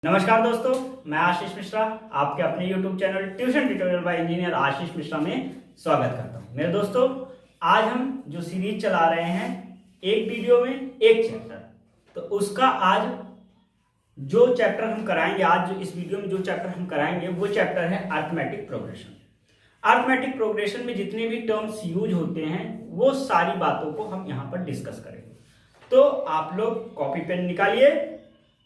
नमस्कार दोस्तों, मैं आशीष मिश्रा आपके अपने YouTube channel tuition tutorial by engineer Ashish Mishra में स्वागत करता हूं। मेरे दोस्तों, आज हम जो सीरीज चला रहे हैं एक वीडियो में एक चैप्टर, तो उसका आज जो चैप्टर हम कराएंगे, आज जो इस वीडियो में जो चैप्टर हम कराएंगे वो चैप्टर है अरिथमेटिक प्रोग्रेशन। अरिथमेटिक प्रोग्रेशन में जितने भी टर्म्स यूज होते हैं वो सारी बातों को हम यहाँ पर डिस्कस करेंगे। तो आप लोग कॉपी पेन निकालिए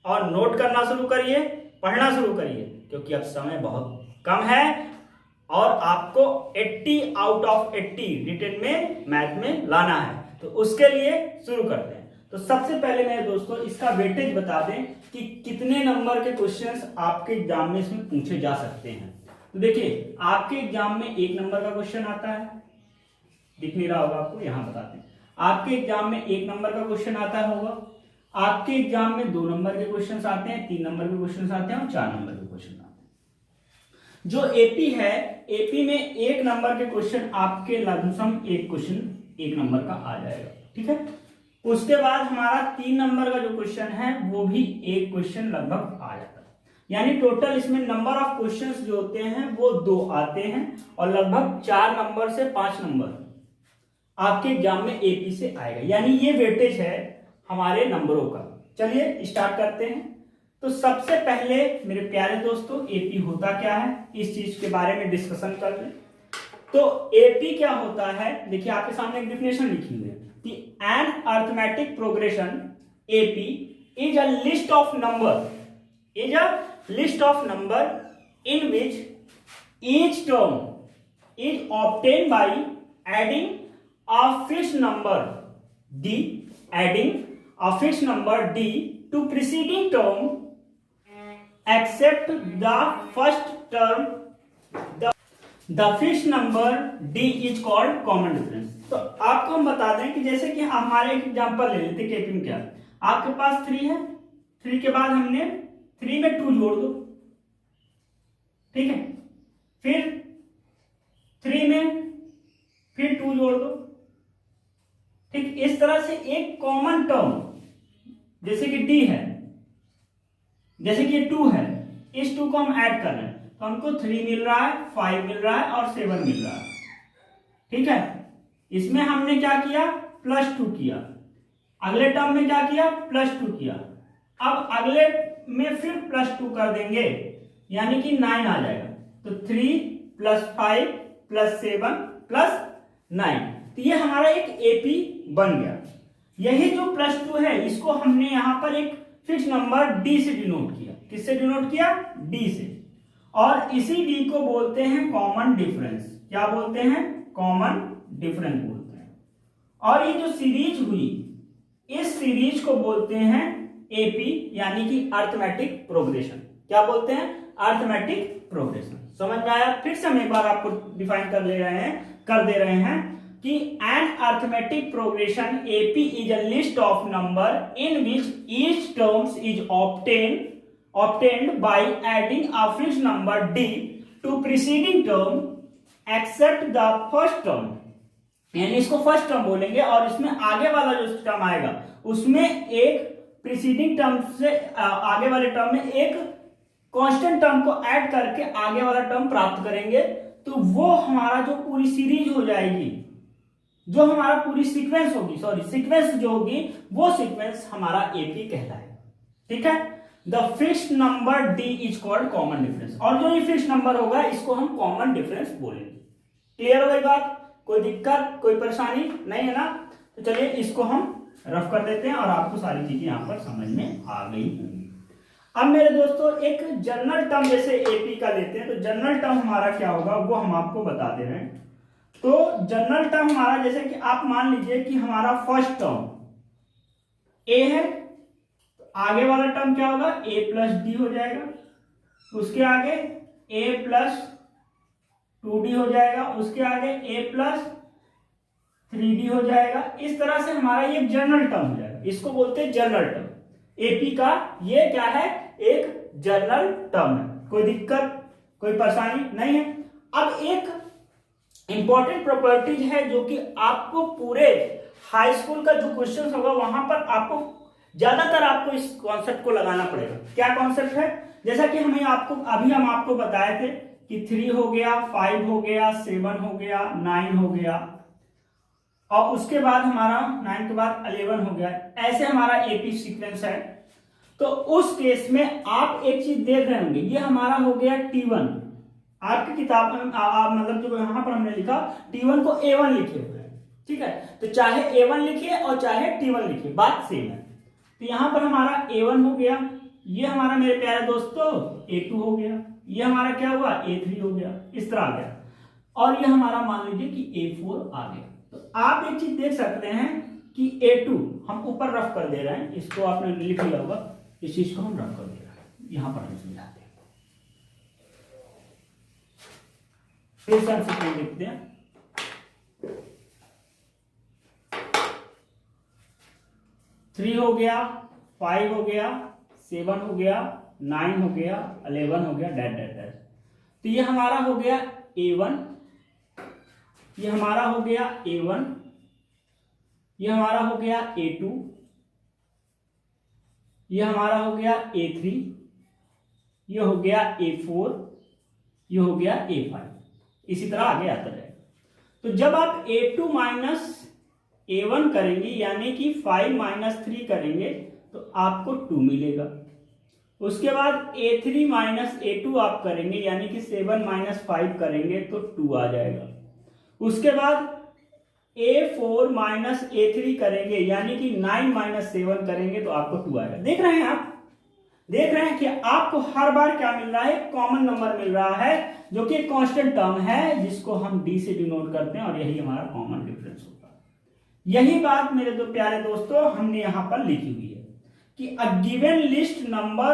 और नोट करना शुरू करिए, पढ़ना शुरू करिए, क्योंकि अब समय बहुत कम है और आपको 80 आउट ऑफ 80 रिटन में मैथ में लाना है। तो उसके लिए शुरू करते हैं। तो सबसे पहले मेरे दोस्तों इसका वेटेज बता दें कि कितने नंबर के क्वेश्चंस आपके एग्जाम में इसमें पूछे जा सकते हैं। तो देखिए, आपके एग्जाम में 1 नंबर का क्वेश्चन आता है, दिख नहीं रहा होगा आपको, यहां बताते हैं। आपके एग्जाम में 1 नंबर का क्वेश्चन आता होगा, आपके एग्जाम में 2 नंबर के क्वेश्चंस आते हैं, 3 नंबर के क्वेश्चंस आते हैं और 4 नंबर के क्वेश्चन आते हैं। जो एपी है, एपी में 1 नंबर के क्वेश्चन आपके लमसम एक क्वेश्चन 1 नंबर का आ जाएगा, ठीक है। उसके बाद हमारा 3 नंबर का जो क्वेश्चन है वो भी एक क्वेश्चन लगभग आ जाता है। यानी टोटल इसमें नंबर ऑफ क्वेश्चंस जो होते हैं वो 2 आते हैं और लगभग 4 नंबर से 5 नंबर आपके एग्जाम में एपी से आएगा। यानी ये वेटेज है हमारे नंबरों का। चलिए स्टार्ट करते हैं। तो सबसे पहले मेरे प्यारे दोस्तों, एपी होता क्या है इस चीज के बारे में डिस्कशन कर लें। तो एपी क्या होता है, देखिए आपके सामने एक डेफिनेशन लिखी हुई है कि an arithmetic progression AP is a list of number in which each term is obtain by adding a fixed number d to preceding term except the first term. The fixed number d is called common difference. तो आपको हम बता दें कि जैसे कि हमारे एक एग्जांपल ले लेते केपी में, क्या आपके पास 3 है, 3 के बाद हमने 3 में 2 जोड़ दो, ठीक है, फिर 3 में फिर 2 जोड़ दो, ठीक। इस तरह से एक कॉमन टर्म जैसे कि d है, जैसे कि ये 2 है, इस 2 को हम ऐड कर रहे हैं तो हमको 3 मिल रहा है, 5 मिल रहा है और 7 मिल रहा है, ठीक है। इसमें हमने क्या किया, +2 किया, अगले टर्म में क्या किया, +2 किया, अब अगले में फिर +2 कर देंगे यानी कि 9 आ जाएगा। तो 3 + 5 + 7 + 9, तो ये हमारा एक एपी बन गया। यही जो +2 है इसको हमने यहां पर एक फिक्स नंबर d से डिनोट किया। किससे डिनोट किया, d से, और इसी d को बोलते हैं कॉमन डिफरेंस। क्या बोलते हैं, कॉमन डिफरेंस बोलते हैं। और ये जो सीरीज हुई, इस सीरीज को बोलते हैं एपी, यानी कि अरिथमेटिक प्रोग्रेशन। क्या बोलते हैं, अरिथमेटिक प्रोग्रेशन। समझ में आया? फिर से हम एक बार आपको डिफाइन कर दे रहे हैं कि an arithmetic progression AP is a list of number in which each terms is obtained by adding a fixed number d to preceding term except the first term। यानी इसको फर्स्ट टर्म बोलेंगे और इसमें आगे वाला जो टर्म आएगा उसमें एक प्रीसीडिंग टर्म से आगे वाले टर्म में एक कांस्टेंट टर्म को ऐड करके आगे वाला टर्म प्राप्त करेंगे। तो वो हमारा जो पूरी सीरीज हो जाएगी, जो हमारा पूरी सीक्वेंस होगी, सीक्वेंस जो होगी वो सीक्वेंस हमारा एपी कहलाएगा, ठीक है। The fixed number D is called common difference, और जो ये फिक्स्ड नंबर होगा इसको हम कॉमन डिफरेंस बोलेंगे। क्लियर हो गई बात? कोई दिक्कत, कोई परेशानी नहीं है ना? तो चलिए इसको हम रफ कर देते हैं और आपको सारी चीजें यहां पर समझ में आ गई होंगी। अब मेरे दोस्तों एक जनरल टर्म जैसे एपी का लेते हैं, तो जनरल टर्म हमारा क्या होगा वो हम आपको बता दे रहे हैं। तो जनरल टर्म हमारा, जैसे कि आप मान लीजिए कि हमारा फर्स्ट टर्म ए है, तो आगे वाला टर्म क्या होगा, a + d हो जाएगा, उसके आगे a + 2d हो जाएगा, उसके आगे a + 3d हो जाएगा। इस तरह से हमारा ये जनरल टर्म हो जाएगा, इसको बोलते हैं जनरल टर्म। एपी का ये क्या है, एक जनरल टर्म है। कोई दिक्कत, कोई परेशानी नहीं है। अब एक इंपॉर्टेंट प्रॉपर्टीज है जो कि आपको पूरे हाई स्कूल का जो क्वेश्चन होगा वहां पर आपको ज्यादातर आपको इस कॉन्सेप्ट को लगाना पड़ेगा। क्या कॉन्सेप्ट है, जैसा कि हम आपको बताए थे कि 3 हो गया, 5 हो गया, 7 हो गया, 9 हो गया, और उसके बाद हमारा 9 के बाद 11 हो गया। ऐसे हमारा एपी सीक्वेंस है। तो उस केस में आप एक चीज देख रहे होंगे, ये हमारा हो गया T1। आपकी किताब में मतलब जो यहां पर हमने लिखा T1 को A1 लिखे हुए हैं, ठीक है। तो चाहे A1 लिखिए और चाहे T1 लिखिए, बात सेम है। तो यहां पर हमारा A1 हो गया, ये हमारा मेरे प्यारे दोस्तों A2 हो गया, ये हमारा क्या हुआ A3 हो गया, इस तरह आ गया। और ये हमारा मान लीजिए कि A4 आ गया। तो आप एक चीज देख सकते हैं कि A2 हम ऊपर रफ कर दे रहे हैं, इसको आपने लिख लिया होगा, इस चीज को हम रफ कर दे रहे हैं, यहां पर हम समझाते हैं। फिर से हम सीक्वेंस लिखते हैं। 3 हो गया, 5 हो गया, 7 हो गया, 9 हो गया, 11 हो गया, डैट डैट डैट। तो ये हमारा हो गया A1, ये हमारा हो गया A1, ये हमारा हो गया A2, ये हमारा हो गया A3, ये हो गया A4, ये हो गया A5, इसी तरह आगे आता जाएगा। तो जब आप A2 माइनस A1 करेंगे यानी कि 5 माइनस 3 करेंगे तो आपको 2 मिलेगा। उसके बाद A3 माइनस A2 आप करेंगे यानी कि 7 माइनस 5 करेंगे तो 2 आ जाएगा। उसके बाद A4 माइनस A3 करेंगे यानी कि 9 माइनस 7 करेंगे तो आपको 2 आएगा। देख रहे हैं आप, देख रहे हैं कि आपको हर बार क्या मिल रहा है, कॉमन नंबर मिल रहा है जो कि कांस्टेंट टर्म है जिसको हम D से डिनोट करते हैं, और यही हमारा कॉमन डिफरेंस होता है। यही बात मेरे दो प्यारे दोस्तों हमने यहां पर लिखी हुई है कि a given list number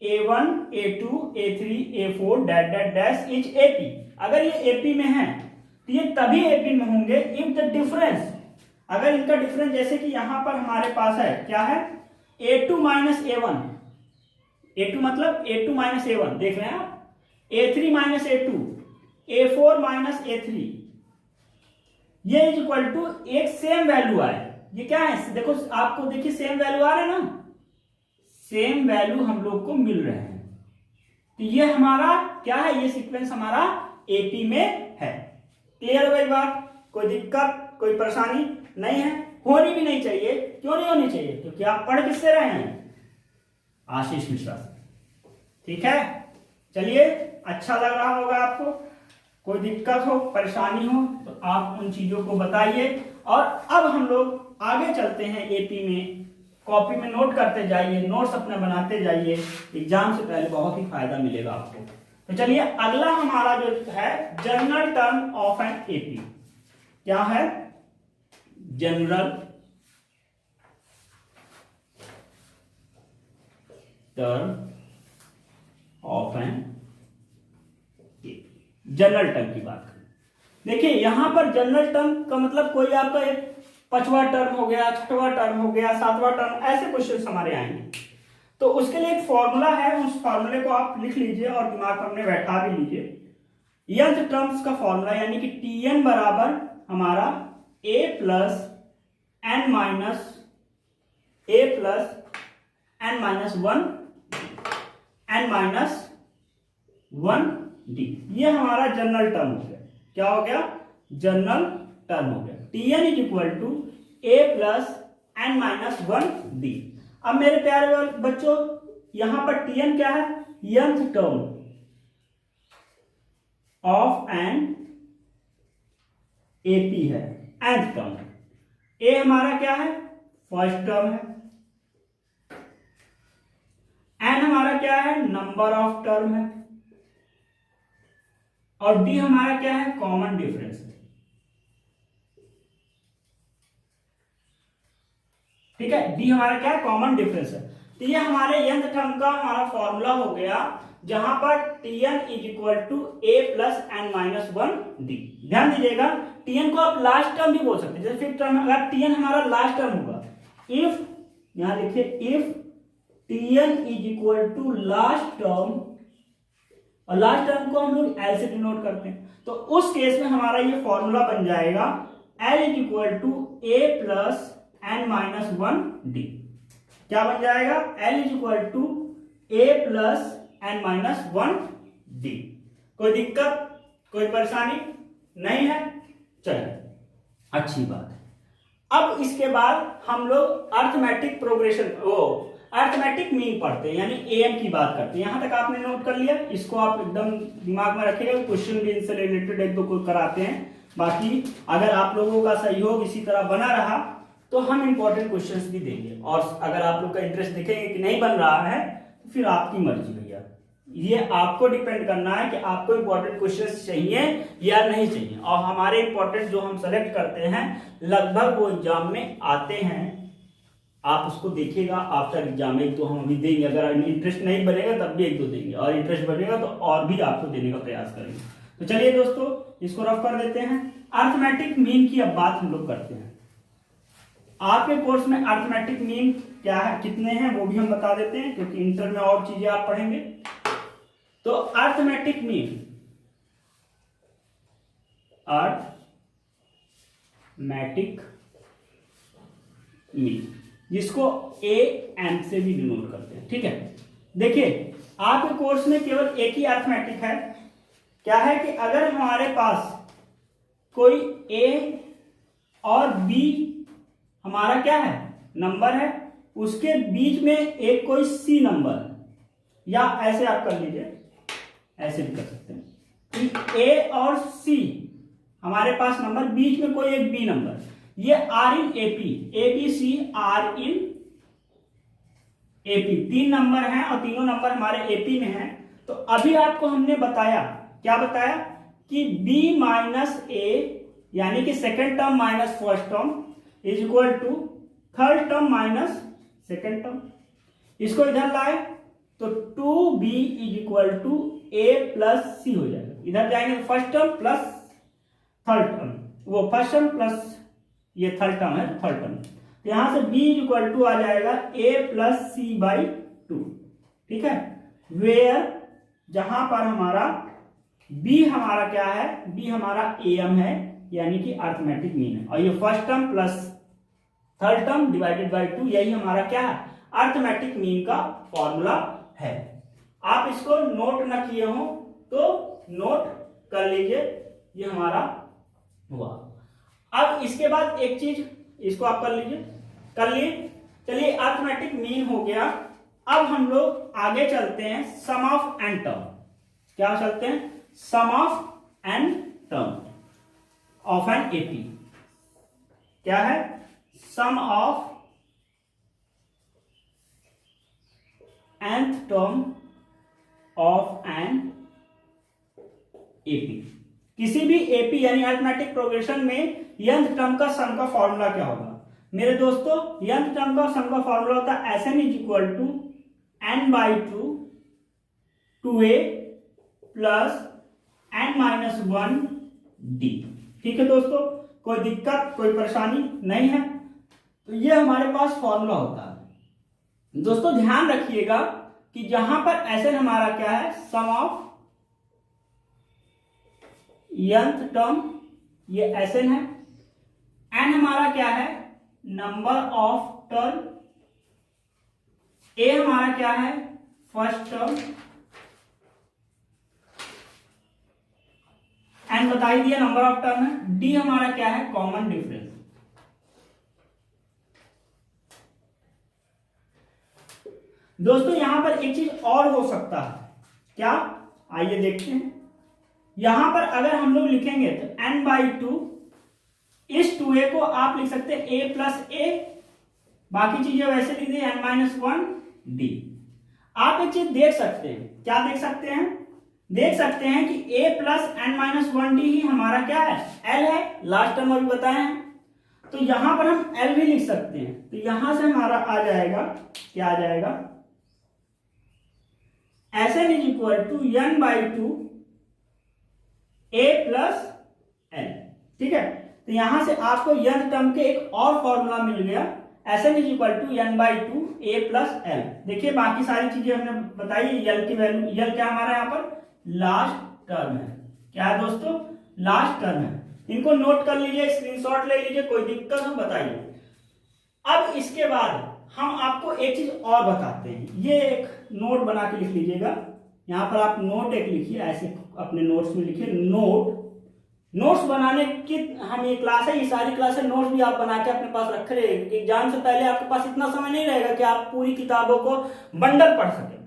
A1, A2, A3, A4 that that dash is AP। अगर ये AP में है तो ये तभी AP में होंगे इफ द डिफरेंस, अगर इनका डिफरेंस जैसे कि यहां पर हमारे पास है क्या है A2 माइनस A1, A2 मतलब A2 माइनस A1, देख रहे हैं आप, A3 minus A2, A4 minus A3, ये इज इक्वल टू एक सेम वैल्यू आए। ये क्या है, देखो आपको देखिए सेम वैल्यू आ रहे हैं ना, सेम वैल्यू हम लोग को मिल रहे हैं। तो ये हमारा क्या है, ये सीक्वेंस हमारा AP में है। क्लियर हो गई बात, कोई दिक्कत कोई परेशानी नहीं है, होनी भी नहीं चाहिए। क्यों नहीं होनी चाहिए, क्योंकि आप पढ़ किससे रहे हैं, आशीष मिश्रा से। ठीक है, चलिए अच्छा लग रहा होगा आपको। कोई दिक्कत हो परेशानी हो तो आप उन चीजों को बताइए। और अब हम लोग आगे चलते हैं AP में। कॉपी में नोट करते जाइए, नोट्स अपने बनाते जाइए, एग्जाम से पहले बहुत ही फायदा मिलेगा आपको। तो चलिए अगला हमारा जो है general term of an AP, क्या है, general term of an AP, general term की बात करें। देखिए यहां पर जनरल टर्म का मतलब कोई आपका एक 5वां टर्म हो गया, 6वां टर्म हो गया, 7वां टर्म, ऐसे क्वेश्चन हमारे आएंगे। तो उसके लिए एक फॉर्मूला है, उस फॉर्मूले को आप लिख लीजिए और दिमाग में अपने बैठा भी लीजिए। यंथ टर्म्स का फॉर्मूला यानी कि Tn बराबर हमारा a plus n minus one D, ये हमारा जनरल टर्म हो गया। क्या हो गया, जनरल टर्म हो गया। Tn is equal to a plus n minus 1 d. अब मेरे प्यारे बच्चों यहां पर Tn क्या है, nth term of an AP है, nth टर्म। A हमारा क्या है, फर्स्ट टर्म है, n हमारा क्या है, नंबर ऑफ टर्म है, और D हमारा क्या है, कॉमन डिफरेंस है। ठीक है, D हमारा क्या है, कॉमन डिफरेंस है। तो ये हमारे यंथ टर्म का हमारा फॉर्मूला हो गया, जहां पर Tn is equal to a plus n minus 1 d. ध्यान दीजिएगा, Tn को आप लास्ट टर्म भी बोल सकते हैं, जैसे फिफ्थ टर्म, अगर Tn हमारा लास्ट टर्म होगा, इफ, यहां लिखिए if Tn is equal to last term, और लास्ट टर्म को हम लोग L से डिनोट करते हैं, तो उस केस में हमारा ये फॉर्मूला बन जाएगा L is equal to a plus n minus 1 d. क्या बन जाएगा, L is equal to a plus n minus 1 d। कोई दिक्कत, कोई परेशानी नहीं है? चलिए, अच्छी बात है। अब इसके बाद हम लोग अर्थमेटिक प्रोग्रेशन, अर्थमेटिक मीन पढ़ते हैं, यानी एम की बात करते हैं। यहां तक आपने नोट कर लिया, इसको आप एकदम दिमाग में रखिएगा। क्वेश्चन भी इनसे रिलेटेड एक दो कोई कराते हैं। बाकी अगर आप लोगों का सहयोग इसी तरह बना रहा तो हम इंपॉर्टेंट क्वेश्चंस भी देंगे, और अगर आप लोग का इंटरेस्ट दिखेंगे कि नहीं बन रहा है तो फिर आपकी मर्जी भैया, ये आपको डिपेंड करना है कि आपको इंपॉर्टेंट क्वेश्चंस चाहिए या नहीं चाहिए। और हमारे इंपॉर्टेंट जो हम सेलेक्ट करते हैं लगभग वो एग्जाम में आते हैं, आप उसको देखिएगा आफ्टर एग्जाम। एक दो हम अभी देंगे, अगर इंटरेस्ट नहीं बनेगा तब भी एक दो देंगे, और इंटरेस्ट बनेगा तो और भी आपको देने का प्रयास करेंगे। तो चलिए दोस्तों, इसको रफ कर देते हैं। अर्थमेटिक मीन की अब बात हम लोग करते हैं। आपके कोर्स में अर्थमेटिक मीन क्या है, कितने हैं, वो भी हम बता देते हैं, क्योंकि इंटर में और चीजें आप पढ़ेंगे। तो अर्थमेटिक मीन, अर्थमेटिक मीन, जिसको ए एम से भी डिनोट करते हैं, ठीक है। देखिए, आपके कोर्स में केवल एक ही अर्थमेटिक है। क्या है कि अगर हमारे पास कोई ए और बी हमारा क्या है, नंबर है, उसके बीच में एक कोई सी नंबर, या ऐसे आप कर लीजिए, ऐसे भी कर सकते हैं कि ए और सी हमारे पास नंबर, बीच में कोई एक बी नंबर, ये are in AP, a b c are in AP, तीन नंबर हैं और तीनों नंबर हमारे एपी में हैं। तो अभी आपको हमने बताया, क्या बताया कि b माइनस ए, यानी कि second term minus first term is equal to third term minus second term. इसको इधर लाए तो 2b is equal to a plus c हो जाएगा। इधर जाएंगे तो first term plus third term, वो फर्स्ट टर्म प्लस ये थर्ड टर्म है, थर्ड टर्म। तो यहां से b इज इक्वल टू आ जाएगा a प्लस सी बाई 2, ठीक है। वेयर, जहां पर हमारा b हमारा क्या है, b हमारा am है, यानी कि अर्थमेटिक मीन है, और ये first term plus third term divided by 2, यही हमारा क्या है, अर्थमेटिक मीन का फॉर्मूला है। आप इसको नोट ना किए हो तो नोट कर लीजिए, ये हमारा हुआ। अब इसके बाद एक चीज, इसको आप कर लीजिए, कर लिए। चलिए, अर्थमेटिक मीन हो गया। अब हम लोग आगे चलते हैं, सम ऑफ एन टर्म। क्या चलते हैं, sum of an term of an AP. क्या है, sum of nth term of an AP. किसी भी एपी यानी अरिथमेटिक प्रोग्रेशन में nth टर्म का सम का फॉर्मूला क्या होगा मेरे दोस्तों? nth टर्म का सम का फॉर्मूला होता है Sn is equal to n by 2a plus n minus 1 d। ठीक है दोस्तों, कोई दिक्कत, कोई परेशानी नहीं है। तो ये हमारे पास फॉर्मूला होता है। दोस्तों ध्यान रखिएगा कि जहां पर Sn हमारा क्या है, सम ऑफ nth टर्म, ये Sn है। n हमारा क्या है, नंबर ऑफ टर्म। a हमारा क्या है, फर्स्ट टर्म। n बता ही दिया, नंबर ऑफ टर्म है। d हमारा क्या है, कॉमन डिफरेंस। दोस्तों यहां पर एक चीज और हो सकता है, क्या, आइए देखते हैं। यहां पर अगर हम लोग लिखेंगे तो n बाई 2, इस 2a को आप लिख सकते हैं a प्लस ए, बाकी चीजें वैसे लिख दिए n माइनस 1 d। आप एक चीज देख सकते हैं, क्या देख सकते हैं, देख सकते हैं कि a plus n minus 1 d ही हमारा क्या है, l है। लास्ट टर्म अभी बताए हैं, तो यहां पर हम l भी लिख सकते हैं। तो यहां से हमारा आ जाएगा, क्या आ जाएगा, Sn is equal to n by 2 a plus l। ठीक है, तो यहां से आपको n टर्म के एक और फॉर्मूला मिल गया, Sn is equal to n by 2 a plus l। देखिए बाकी सारी चीजें हमने बताई, l की वैल्यू, l क्या हमारा यहाँ पर लास्ट टर्म है। क्या है दोस्तों, लास्ट टर्म है। इनको नोट कर लीजिए, स्क्रीनशॉट ले लीजिए, कोई दिक्कत हो बताइए। अब इसके बाद हम आपको एक चीज और बताते हैं, ये एक नोट बना के लिख लीजिएगा। यहाँ पर आप नोट एक लिखिए, ऐसे अपने नोट्स में लिखिए नोट। नोट्स बनाने की हम ये क्लास है, ये सारी क्लासें नोट्स भी आप बना के अपने पास रख रहे हैं। एग्जाम से पहले आपके पास इतना समय नहीं रहेगा कि आप पूरी किताबों को बंडल पढ़ सकें।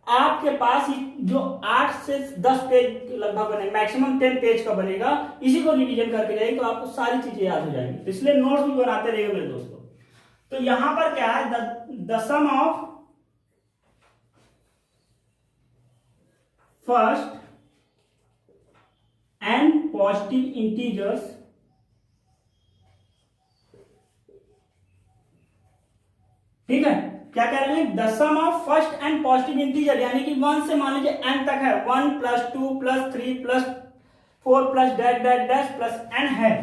आपके पास जो 8 से 10 पेज लगभग बने, मैक्सिमम 10 पेज का बनेगा, इसी को रिवीजन करके जाएंगे तो आपको सारी चीजें याद हो जाएंगी। तो इसलिए नोट्स भी बनाते रहिए मेरे दोस्तों। तो यहां पर क्या है, the sum of first n positive integers ठीक है, क्या कह रहे हैं, the sum of first n positive integer, यानी कि 1 से मान लीजिए n तक है, 1 + 2 + 3 + 4 + dash dash dash plus n है।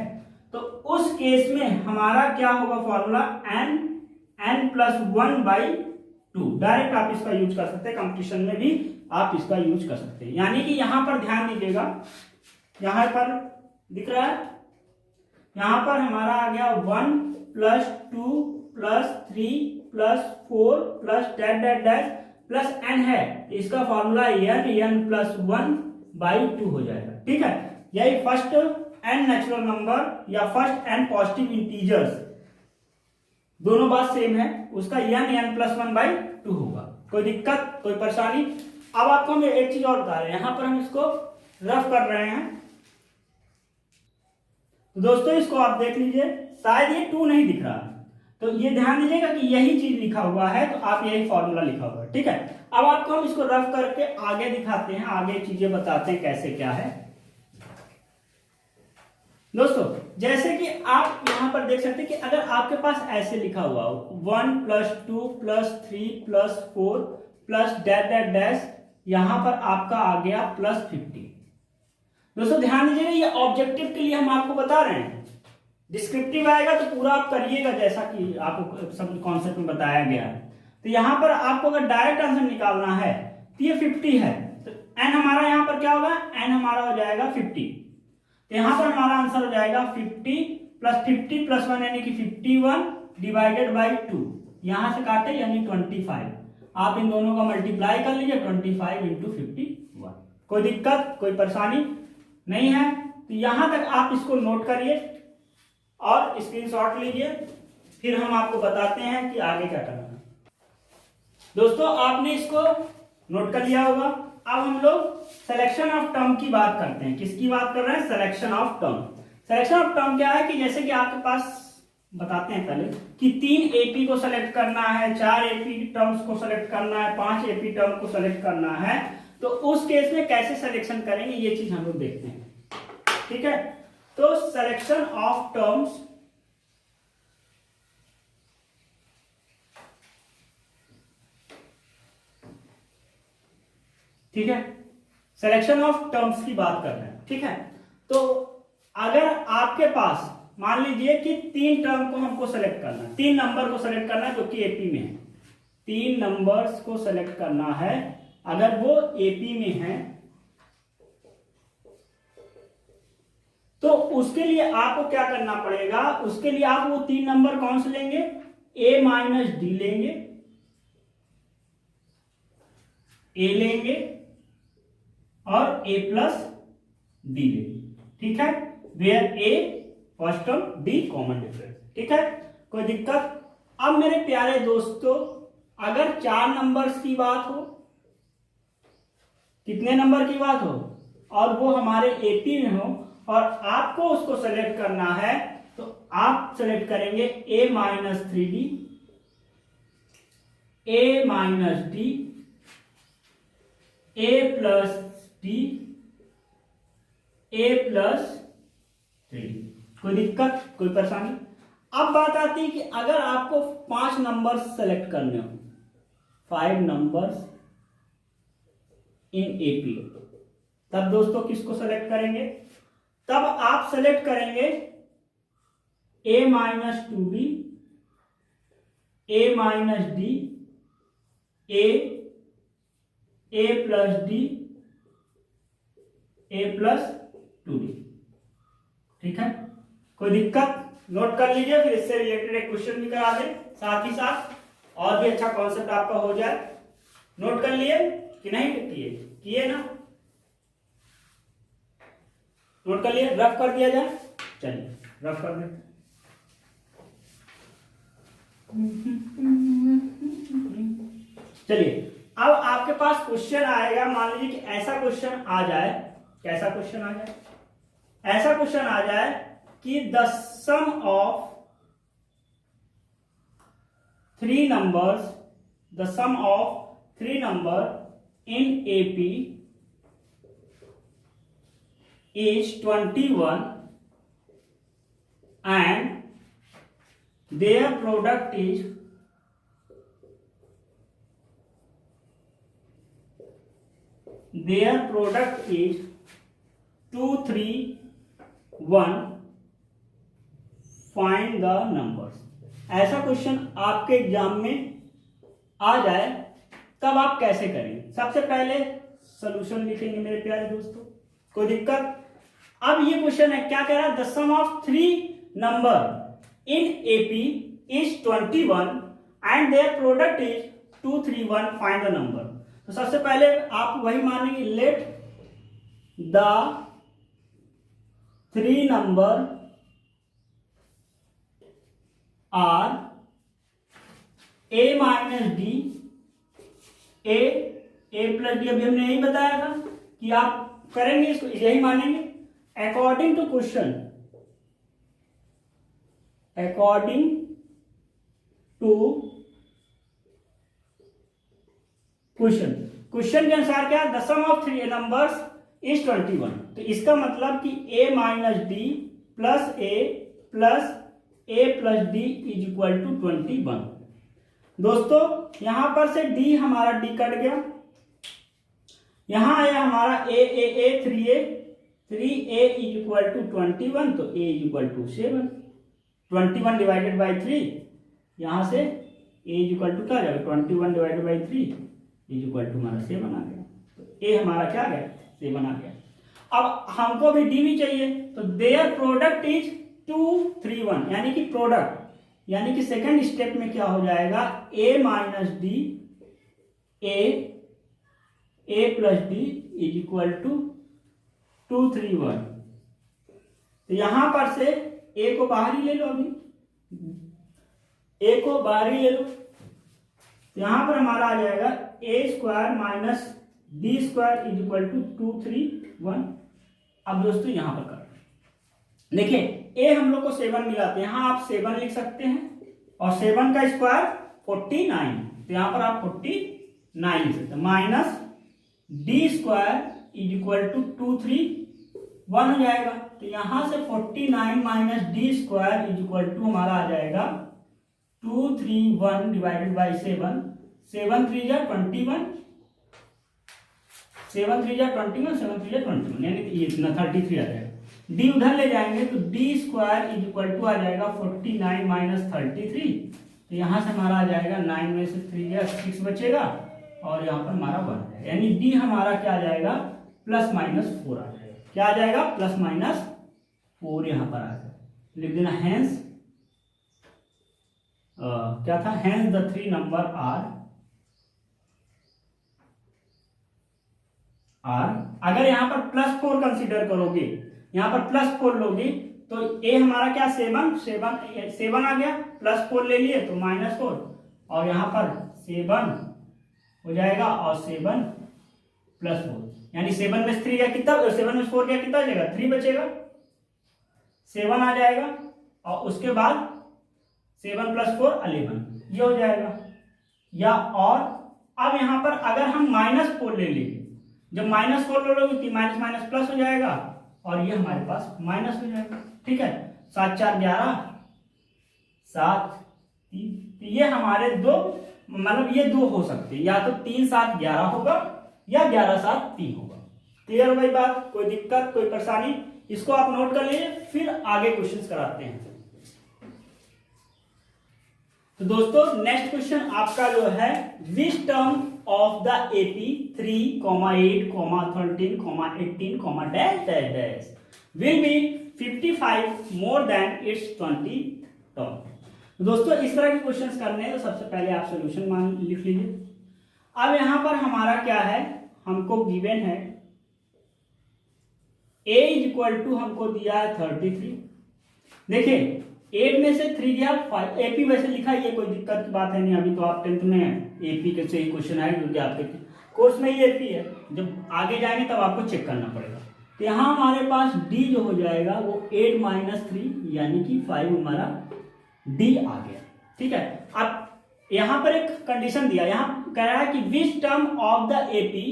तो उस केस में हमारा क्या होगा फॉर्मूला, n + 1/2। डायरेक्ट आप इसका यूज कर सकते हैं, कंपटीशन में भी आप इसका यूज कर सकते हैं। यानी कि यहां पर ध्यान दीजिएगा, यहां पर दिख रहा है, यहां पर हमारा आ गया 1 + 2 + 3 + 4 + dash dash dash plus n है। इसका फॉर्मूला n + 1/2 हो जाएगा। ठीक है, यही फर्स्ट n नेचुरल नंबर या फर्स्ट n पॉजिटिव इंटीजर्स, दोनों बात सेम है, उसका n + 1/2 होगा। कोई दिक्कत, कोई परेशानी? अब आपको हम एक चीज और बता रहे हैं, यहां पर हम इसको रफ कर रहे हैं। तो दोस्तों इसको आप देख लीजिए, शायद ये 2 नहीं दिख रहा, तो ये ध्यान दीजिएगा कि यही चीज लिखा हुआ है, तो आप यही फॉर्मूला लिखा हुआ है। ठीक है, अब आपको हम इसको रफ करके आगे दिखाते हैं, आगे चीजें बताते हैं कैसे क्या है। दोस्तों जैसे कि आप यहां पर देख सकते हैं कि अगर आपके पास ऐसे लिखा हुआ हो 1 + 2 + 3 + 4 + डैश डैश डैश, यहां पर आपका आ गया +50। दोस्तों ध्यान दीजिएगा, ये ऑब्जेक्टिव के लिए हम आपको बता रहे हैं, डिस्क्रिप्टिव आएगा तो पूरा आप करिएगा जैसा कि आपको सब कॉन्सेप्ट में बताया गया है। तो यहां पर आपको अगर डायरेक्ट आंसर निकालना है तो ये 50 है, तो n हमारा यहां पर क्या होगा, n हमारा हो जाएगा 50। तो यहां पर हमारा आंसर हो जाएगा 50 + 50 + 1 यानी कि 51 / 2, यहां से काटे यानी 25। आप इन दोनों का मल्टीप्लाई कर लीजिए, 25 × 51। कोई दिक्कत, कोई परेशानी नहीं है? तो यहां तक आप इसको नोट करिए और स्क्रीनशॉट लीजिए, फिर हम आपको बताते हैं कि आगे क्या करना है। दोस्तों आपने इसको नोट कर लिया होगा। अब हम लोग सिलेक्शन ऑफ टर्म की बात करते हैं। किसकी बात कर रहे हैं, selection of term. Selection of term क्या है कि जैसे कि आपके पास बताते हैं पहले कि 3 एपी को सेलेक्ट करना है, 4 एपी टर्म्स को सेलेक्ट करना है, 5 एपी टर्म को सेलेक्ट करना है, तो उस केस में कैसे सिलेक्शन करेंगे ये चीज हम लोग देखते हैं। ठीक है, तो सिलेक्शन ऑफ टर्म्स ठीक है, सिलेक्शन ऑफ टर्म्स की बात कर रहे हैं। ठीक है, तो अगर आपके पास मान लीजिए कि 3 टर्म को हमको सेलेक्ट करना है, 3 नंबर को सेलेक्ट करना है जो कि एपी में है, 3 नंबर्स को सेलेक्ट करना है अगर वो एपी में है, तो उसके लिए आपको क्या करना पड़ेगा, उसके लिए आप वो 3 नंबर कौन से लेंगे, a - d लेंगे, a लेंगे और a + d लेंगे। ठीक है, where a first term, d common difference. ठीक है, कोई दिक्कत? अब मेरे प्यारे दोस्तों अगर 4 नंबर्स की बात हो, कितने नंबर की बात हो, और वो हमारे एपी में हो और आपको उसको सेलेक्ट करना है, तो आप सेलेक्ट करेंगे a - 3d, a - d, a + d, a + 3d। कोई दिक्कत, कोई परेशानी? अब बात आती है कि अगर आपको 5 नंबर सेलेक्ट करने हो, 5 नंबर्स इन एपी, तब दोस्तों किसको सेलेक्ट करेंगे, तब आप सेलेक्ट करेंगे a - 2b, a - d, a + d, a + 2d। ठीक है, कोई दिक्कत? नोट कर लीजिए, फिर इससे रिलेटेड एक क्वेश्चन भी करा दें। साथ ही साथ और भी अच्छा कॉन्सेप्ट आपका हो जाए। नोट कर लिए कि नहीं किए? किए ना? नोट कर लिए? रफ कर दिया जाए, चलिए रफ कर देते। चलिए अब आपके पास क्वेश्चन आएगा, मान लीजिए कि ऐसा क्वेश्चन आ जाए, कैसा क्वेश्चन आ जाए? ऐसा क्वेश्चन आ जाए कि the sum of three numbers, the sum of three number in AP is 21 and their product is 231, find the numbers. ऐसा क्वेश्चन आपके एग्जाम में आ जाए तब आप कैसे करेंगे? सबसे पहले सॉल्यूशन लिखेंगे मेरे प्यारे दोस्तों, कोई दिक्कत? अब ये क्वेश्चन है, क्या कह रहा है? The sum of three number in AP is 21 and their product is 231, find the number. तो सबसे पहले आप वही मानेंगे, let the three number are a minus d, a plus d. अभी हमने यही बताया था कि आप करेंगे इसको, यही मानेंगे according to question, according to question. Question के अनुसार क्या? The sum of three numbers is 21। तो इसका मतलब कि a minus d plus a plus d is equal to 21। दोस्तों यहां पर से d हमारा d कट गया, यहां आया हमारा a 3a is equal to 21, तो a is equal to 7। 21 divided by 3, यहां से a इज इक्वल टू क्या आ जाएगा? 21 divided by 3 is equal to हमारा 7 आ गया। तो a हमारा क्या आ गया? 7 आ गया। अब हमको भी d भी चाहिए, तो देयर प्रोडक्ट इज 231, यानी कि प्रोडक्ट, यानी कि सेकंड स्टेप में क्या हो जाएगा? a minus d a plus d is equal to 231। तो यहां पर से a को बाहर ही ले लो, अभी a को बाहर ही ले लो, तो यहां पर हमारा आ जाएगा a square minus d square is equal to 231। अब दोस्तों यहां पर कर देखिए, a हम लोग को 7 मिला, तो यहां आप 7 लिख सकते हैं, और 7 का स्क्वायर 49, तो यहां पर आप 49 लिख सकते हैं, minus d square is equal to 231 हो जाएगा। तो यहां से 49 minus d square is equal to हमारा आ जाएगा 231 डिवाइडेड बाई 7, 7 3 जा 21, 7 3 जा 21, 7 3 जा 21, यानी कि इतना 33 आ जाएगा। डी उधर ले जाएंगे तो d square is equal to आ जाएगा 49 माइनस 33, तो यहां से हमारा आ जाएगा 9 में से 3 गया 6 बचेगा, और यहाँ पर हमारा 1, यानी डी हमारा क्या आ जाएगा? प्लस माइनस 4 आ जाएगा। क्या आ जाएगा? प्लस माइनस 4 यहाँ पर आ जाएगा। लिख देना हेंस, क्या था? Hence the three number are, अगर यहाँ पर प्लस 4 कंसीडर करोगे, यहाँ पर प्लस 4 लोगे, तो ए हमारा क्या? 7 आ गया, प्लस 4 ले लिए तो माइनस 4, और यहाँ पर 7 हो जाएगा, और 7 प्लस 4, यानी 7 में 3 गया कितना? 7 में 4 गया कितना बचेगा? 3 बचेगा, 7 आ जाएगा, और उसके बाद 7 प्लस 4 11, ये हो जाएगा। या और अब यहाँ पर अगर हम माइनस 4 ले लेंगे, जब माइनस 4 ले लोगे तो माइनस माइनस प्लस हो जाएगा, और ये हमारे पास माइनस हो जाएगा। ठीक है, 7 4 11, 7 3, ये हमारे दो, मतलब ये दो हो सकते हैं, या तो 3 7 11 होगा, या 11 7 3 होगा। क्लियर हो गई बात? कोई दिक्कत, कोई परेशानी? इसको आप नोट कर लीजिए, फिर आगे क्वेश्चंस कराते हैं। तो दोस्तों नेक्स्ट क्वेश्चन आपका जो है, which term of the AP 3, 8, 13, 18, dash dash dash will be 55 more than it's 20 term. दोस्तों इस तरह के क्वेश्चंस करने हैं तो सबसे पहले आप सॉल्यूशन मान लिख लीजिए। अब यहां पर हमारा क्या है, हमको गिवन है a इज इक्वल टू हमको दिया है 33। देखिए 8 में से 3 गया 5, एपी वैसे लिखा है, ये कोई दिक्कत की बात है नहीं, अभी तो आप 10th में हैं, एपी के से ही क्वेश्चन आए क्योंकि आपके कोर्स में ही एपी है, जब आगे जाएंगे तब आपको चेक करना पड़ेगा। तो यहाँ हमारे पास डी जो हो जाएगा वो 8 - 3 यानी कि 5 हमारा डी आ गया। ठीक है, अब यहाँ पर एक कंडीशन दिया, यहाँ कह रहा है कि which term of the AP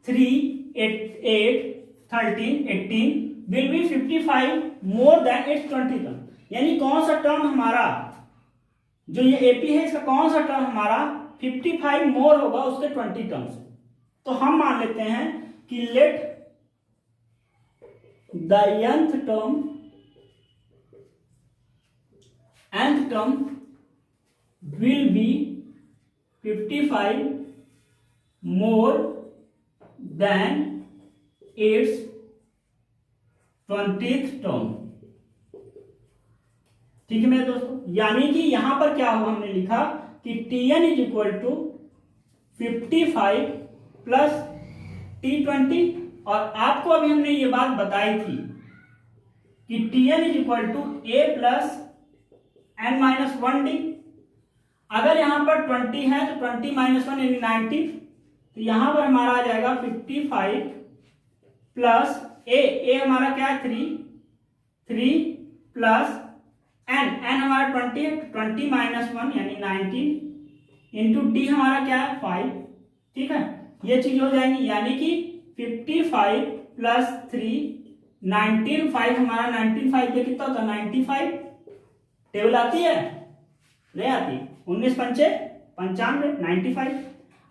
3, 8, 13, 18 will be 55 more than it's 20 term, यानी कौन सा टर्म हमारा जो ये एपी है इसका कौन सा टर्म हमारा 55 मोर होगा उसके 20 टर्म से। तो हम मान लेते हैं कि let the nth term will be 55 more than its 20th term। ठीक है मेरे दोस्तों, यानी कि यहां पर क्या हुआ, हमने लिखा कि Tn is equal to 55 plus T20, और आपको अभी हमने ये बात बताई थी कि Tn is equal to a plus n-1d। अगर यहां पर 20 है तो 20 - 1 यानी 90, तो यहां पर हमारा आ जाएगा 55 प्लस a हमारा क्या है 3 प्लस n हमारा 20 है, 20 - 1 यानी 19 इंटू d हमारा क्या है 5। ठीक है, ये चीज हो जाएगी, यानी कि 55 प्लस 3 19, 5 हमारा 19, 5 पे कितना होता है 95। टेबल आती है नहीं आती, 19 पंचे 95 95।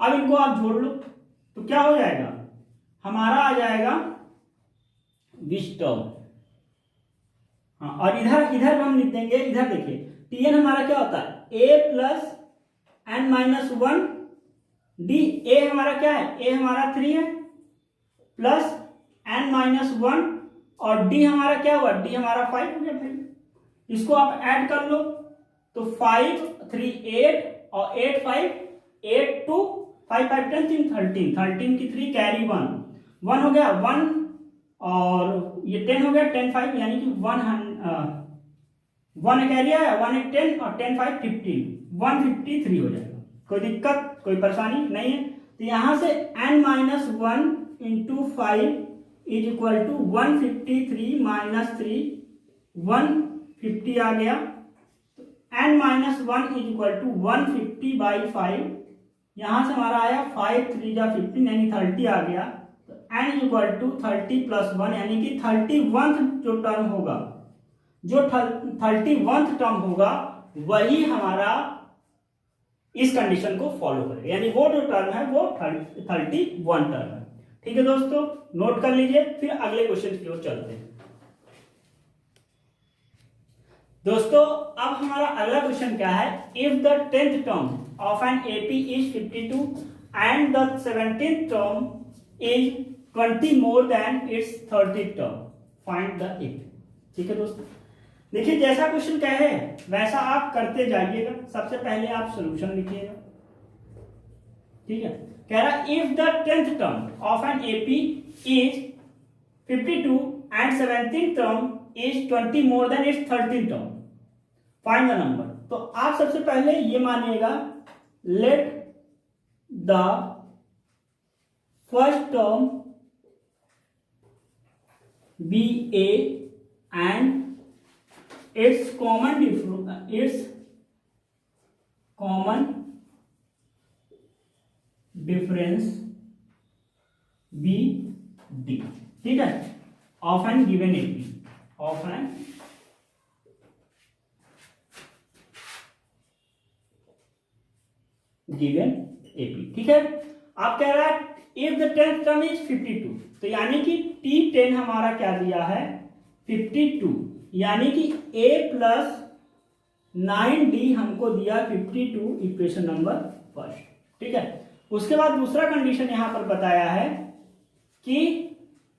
अब इनको आप जोड़ लो तो क्या हो जाएगा, हमारा आ जाएगा विच टर्म। हाँ, और इधर हम लिख देंगे, इधर देखिए Tn हमारा क्या होता है a plus n-1 d। a हमारा क्या है, a हमारा 3 है प्लस n-1 और d हमारा क्या हुआ, d हमारा 5 हो गया भाई। इसको आप ऐड कर लो तो 5 3 8 और 8 5 8 2 5 5 10 3 13 की 3 कैरी 1 हो गया 1 और ये 10 हो गया 10 5 यानी कि 1 कैरी है 1 1 10 और 10 5 15 153 हो जाएगा। कोई दिक्कत कोई परेशानी नहीं है। तो यहां से n-1 into 5 is equal to 153 minus 3 150 आ गया। n-1 इज इक्वल टू 150/5, यहां से हमारा आया 5 3 जा 15 यानी 30 आ गया। तो n इज इक्वल टू 30 + 1 यानी कि 31th जो टर्म होगा, जो 31th टर्म होगा वही हमारा इस कंडीशन को फॉलो करे, यानी वो जो टर्म है वो 31 टर्म है। ठीक है दोस्तों, नोट कर लीजिए, फिर अगले क्वेश्चन की ओर चलते हैं। दोस्तों अब हमारा अगला क्वेश्चन क्या है, if the 10th term of an AP is 52 and the 17th term is 20 more than it's 30th term, find the AP. ठीक है दोस्तों, देखिए जैसा क्वेश्चन कहे वैसा आप करते जाइएगा। सबसे पहले आप सॉल्यूशन लिखिएगा। ठीक है, कह रहा if the 10th term of an AP is 52 and 17th term is 20 more than its 13th term, find the number. तो आप सबसे पहले ये मानिएगा, let the first term be a and its common difference b d। ठीक है, of an given AP, of an given AP. ठीक है, आप कह रहा है if the 10th term is 52, तो यानी कि T10 हमारा क्या दिया है 52, यानी कि a प्लस 9d हमको दिया 52, इक्वेशन नंबर फर्स्ट। ठीक है, उसके बाद दूसरा कंडीशन यहां पर बताया है कि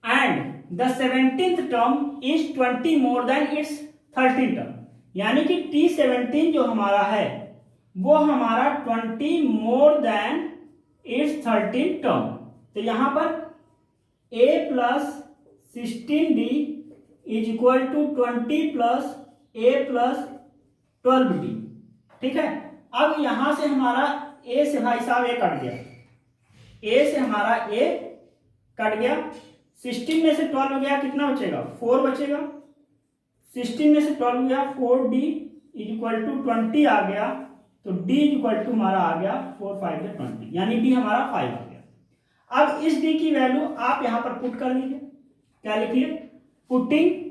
and the 17th term is 20 more than its 13th term, यानी कि T17 जो हमारा है वो हमारा 20 मोर देन इट्स 13 टर्म। तो यहां पर a plus 16d is equal to 20 plus a plus 12d। ठीक है, अब यहां से हमारा a से भाई साहब a कट गया, a से हमारा a कट गया, 16 में से 12 गया, कितना बचेगा 4 बचेगा, 16 में से 12 गया 4d इज इक्वल टू 20 आ गया, तो d इज इक्वल टू हमारा आ गया 4 5 20, यानी d हमारा 5 आ गया। अब इस d की वैल्यू आप यहां पर पुट कर लीजिए, क्या लिखिए, putting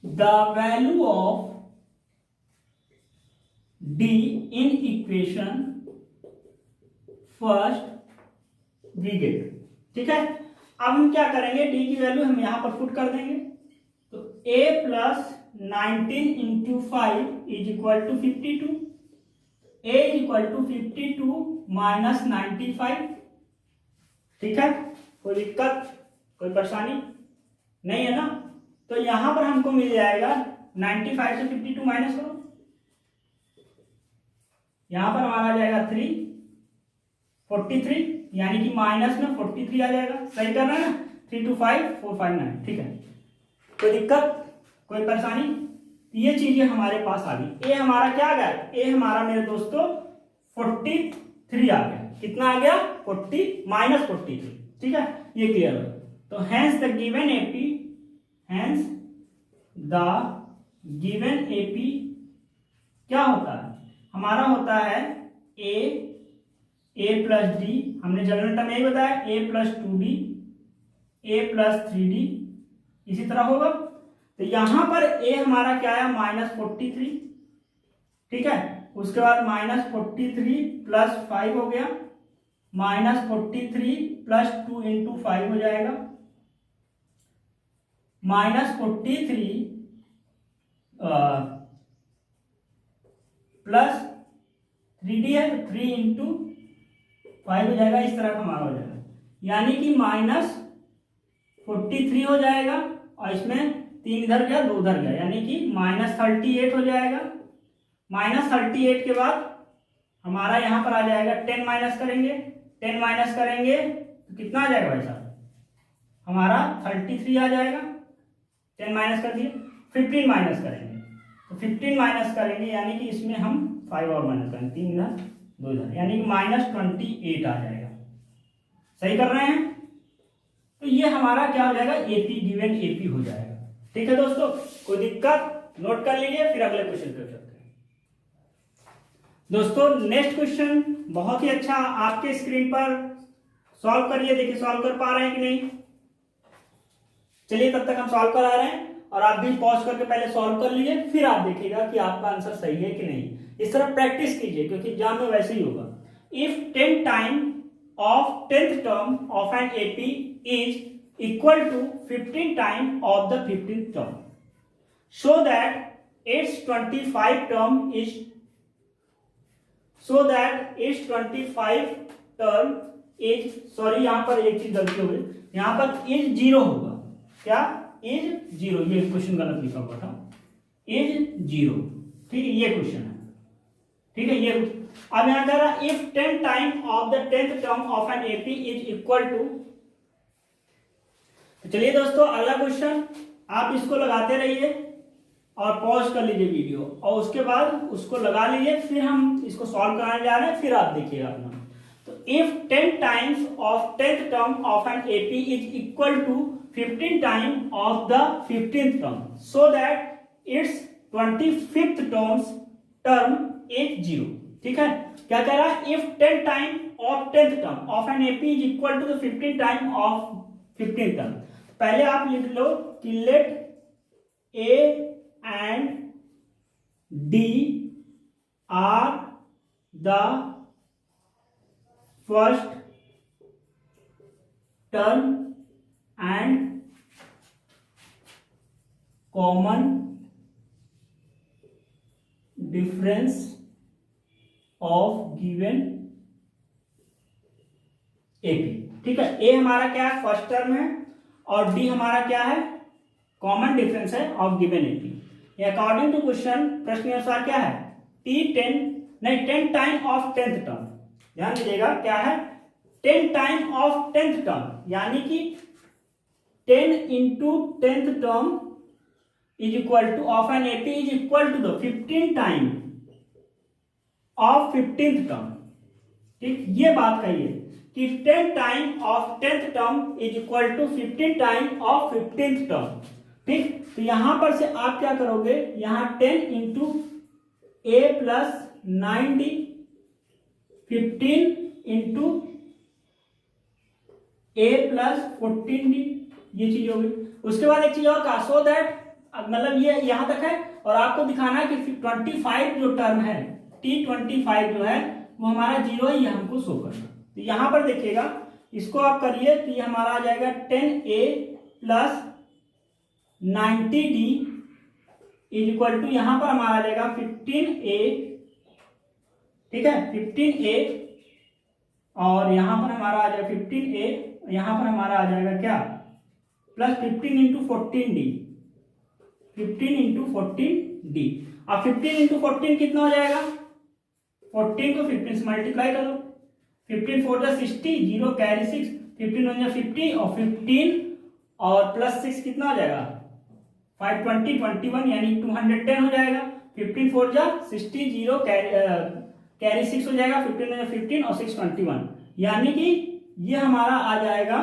the value of d in equation first we get. ठीक है, अब हम क्या करेंगे, d की वैल्यू हम यहां पर पुट कर देंगे, तो a plus 19 into 5 is equal to 52, a is equal to 52 minus 95। ठीक है, कोई दिक्कत कोई परेशानी नहीं है ना। तो यहां पर हमको मिल जाएगा 95 से 52 माइनस करो, यहां पर हमारा आ जाएगा 3 43, यानी कि माइनस में 43 आ जाएगा। सही कर रहे हैं ना, 3 2 5 4 5 9। ठीक है, कोई दिक्कत कोई परेशानी, ये चीजें हमारे पास आ गई। ए हमारा क्या आ गया, ए हमारा मेरे दोस्तों 43 आ गया, कितना आ गया 40 माइनस 43। ठीक है, ये क्लियर हो। तो hence the given AP, hence the given AP क्या होता है, हमारा होता है ए प्लस डी, हमने जनरल टर्म यही बताया, ए प्लस 2d ए प्लस 3d, इसी तरह होगा। तो यहां पर a हमारा क्या है माइनस 43। ठीक है, उसके बाद माइनस 43 प्लस 5 हो गया, माइनस 43 प्लस 2 इंटू 5 हो जाएगा, माइनस 43 प्लस 3d है तो 3 इंटू 5 हो जाएगा, इस तरह का हमारा हो जाएगा, यानी कि माइनस 43 हो जाएगा, और इसमें 3 इधर गया 2 उधर गया, यानी कि माइनस 38 हो जाएगा। माइनस 38 के बाद हमारा यहां पर आ जाएगा 10 माइनस करेंगे, 10 माइनस करेंगे तो कितना आ जाएगा भाई साहब, हमारा 33 आ जाएगा। 10 माइनस कर दिए, 15 माइनस करेंगे, तो 15 माइनस करेंगे यानी कि इसमें हम 5 और माइनस करेंगे, 3 इधर 2 इधर, यानी कि माइनस 28 आ जाएगा। सही कर रहे हैं, तो ये हमारा क्या हो जाएगा, एपी गिवन एपी हो जाएगा। ठीक है दोस्तों, कोई दिक्कत नोट कर लीजिए, फिर अगले क्वेश्चन पे चलते हैं। दोस्तों नेक्स्ट क्वेश्चन बहुत ही अच्छा, आपके स्क्रीन पर सॉल्व करिए, देखिए सॉल्व कर पा रहे हैं कि नहीं। चलिए तब तक हम सॉल्व करा रहे हैं, और आप भी पॉज करके पहले सॉल्व कर लीजिए, फिर आप देखिएगा कि आपका आंसर सही है कि नहीं। इस तरह प्रैक्टिस कीजिए, क्योंकि एग्जाम में वैसे ही होगा। If 10 time of 10th term of an AP is equal to 15 times of the 15th term, so that its 25 term is, so that its 25 term is, sorry यहाँ पर एक चीज गलती हो गई, यहाँ पर is 0 होगा, क्या is 0, ये क्वेश्चन गलत लिखा हुआ था, is 0। ठीक है, ये क्वेश्चन है। ठीक है, ये अब यहाँ कह रहा if 10 time of the 10th term of an AP is equal to, चलिए दोस्तों अगला क्वेश्चन, आप इसको लगाते रहिए और पॉज कर लीजिए वीडियो, और उसके बाद उसको लगा लीजिए, फिर हम इसको सॉल्व कराने जा रहे हैं, फिर आप देखिएगा अपना। तो if 10 times of 10th term of an AP is equal to 15 time of the 15th term, so that its 25th term is 0। ठीक है, क्या कह रहा है, if 10 time of 10th term of an AP is equal to the 15 time of 15th term. पहले आप लिख लो कि let a and d are the first term and common difference of given AP. ठीक है, ए हमारा क्या है फर्स्ट टर्म है, और डी हमारा क्या है कॉमन डिफरेंस है of given AP. According to question, प्रश्न के अनुसार क्या है, ten time of 10th term. ध्यान दीजिएगा क्या है, 10 टाइम ऑफ 10th टर्म, यानी कि 10 into 10th term is equal to of an AP is equal to the 15 time of 15th term. ठीक, ये बात कही है कि 10 time of 10th term is equal to 15 time of 15th term. ठीक, तो यहां पर से आप क्या करोगे, यहां 10 इंटू ए प्लस 9d, 15 इंटू ए प्लस 14d, ये चीज होगी। उसके बाद एक चीज और कहा, सो दैट, मतलब ये यहां तक है और आपको दिखाना है कि 25 जो टर्म है, T25 जो है वो हमारा 0 ही हमको शो करना। तो यहां पर देखिएगा, इसको आप करिए तो ये हमारा आ जाएगा 10a plus 90d is equal to, यहां पर हमारा आ जाएगा 15a, ठीक है 15a, और यहां पर हमारा आ जाएगा 15a, यहां पर हमारा आ जाएगा क्या, plus 15 into 14d, 15 into 14d। अब 15 इंटू 14 कितना हो जाएगा, 14 को 15 से मल्टीप्लाई कर दो, 15 4 जा 60, 0 कैरी 6, 15 1 जा 50 और 15 और प्लस 6 कितना हो जाएगा 520, 21 यानी 210 हो जाएगा। 15 4 जा 60, 0 कैरी 6 हो जाएगा, 15 1 जा 15 और 6 21, यानी कि ये हमारा आ जाएगा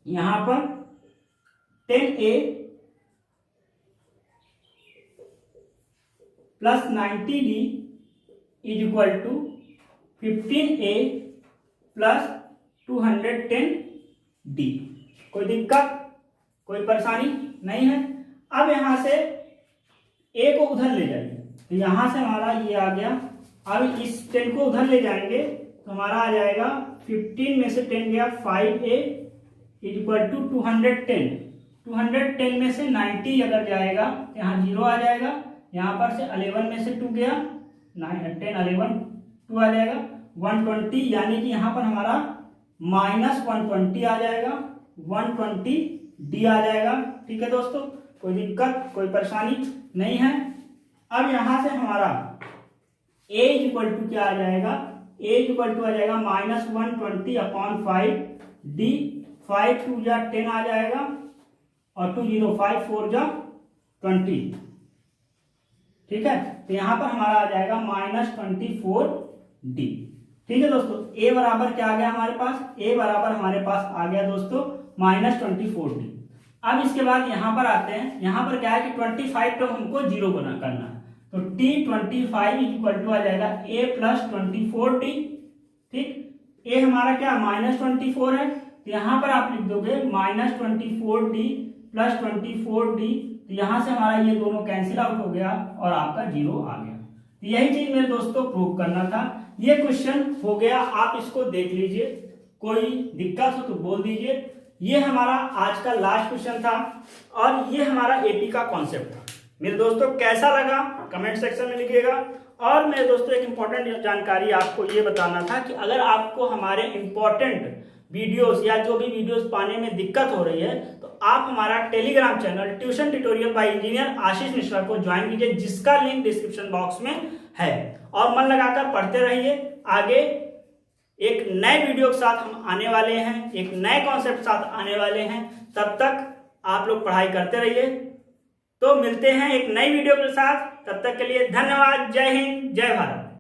यहां पर 10a plus 90d is equal to 15a plus 210d। कोई दिक्कत, कोई परेशानी नहीं है। अब यहां से a को उधर ले जाइए, तो यहां से हमारा ये आ गया। अब इस 10 को उधर ले जाएंगे तो हमारा आ जाएगा 15 में से 10 गया 5a इज इक्वल टू 210, 210 में से 90 अगर जाएगा तो यहाँ 0 आ जाएगा, यहाँ पर से 11 में से 2 गया 9 10 11 2 आ जाएगा 120, यानी कि यहाँ पर हमारा माइनस 120 आ जाएगा, 120d आ जाएगा। ठीक है दोस्तों, कोई दिक्कत, कोई परेशानी नहीं है। अब यहाँ से हमारा a इज इक्वल टू क्या आ जाएगा, a इज इक्वल टू आ जाएगा माइनस 120 अपॉन 5d, 5 2 जा 10 आ जाएगा और 2 0 5 4 जा 20। ठीक है, तो यहां पर हमारा आ जाएगा माइनस 24d। ठीक है दोस्तों, a बराबर क्या आ गया हमारे पास, a बराबर हमारे पास आ गया दोस्तों माइनस 24d। अब इसके बाद यहां पर आते हैं, यहां पर क्या है कि 25 तो हमको 0 बना करना है, तो T25 इज इक्वल टू आ जाएगा a प्लस 24d। ठीक, a हमारा क्या माइनस 24 है, तो यहां पर आप लिख दोगे माइनस 24d प्लस 24d, तो यहां से हमारा ये दोनों कैंसिल आउट हो गया और आपका 0 आ गया। तो यही चीज मेरे दोस्तों प्रूव करना था। ये क्वेश्चन हो गया, आप इसको देख लीजिए, कोई दिक्कत हो तो बोल दीजिए। ये हमारा आज का लास्ट क्वेश्चन था और ये हमारा एपी का कॉन्सेप्ट था। मेरे दोस्तों कैसा लगा कमेंट सेक्शन में लिखिएगा। और मेरे दोस्तों एक इंपॉर्टेंट जानकारी आपको ये बताना था कि अगर आपको हमारे इंपॉर्टेंट वीडियोस या जो भी वीडियोस पाने में दिक्कत हो रही है तो आप हमारा Telegram channel tuition tutorial by engineer Ashish Mishra को ज्वाइन कीजिए, जिसका लिंक डिस्क्रिप्शन बॉक्स में है। और मन लगाकर पढ़ते रहिए। आगे एक नए वीडियो के साथ हम आने वाले हैं, एक नए कॉन्सेप्ट के साथ आने वाले हैं। तब तक आप लोग पढ़ाई करते रहिए। तो मिलते हैं एक नई वीडियो के साथ, तब तक के लिए धन्यवाद। जय हिंद, जय भारत।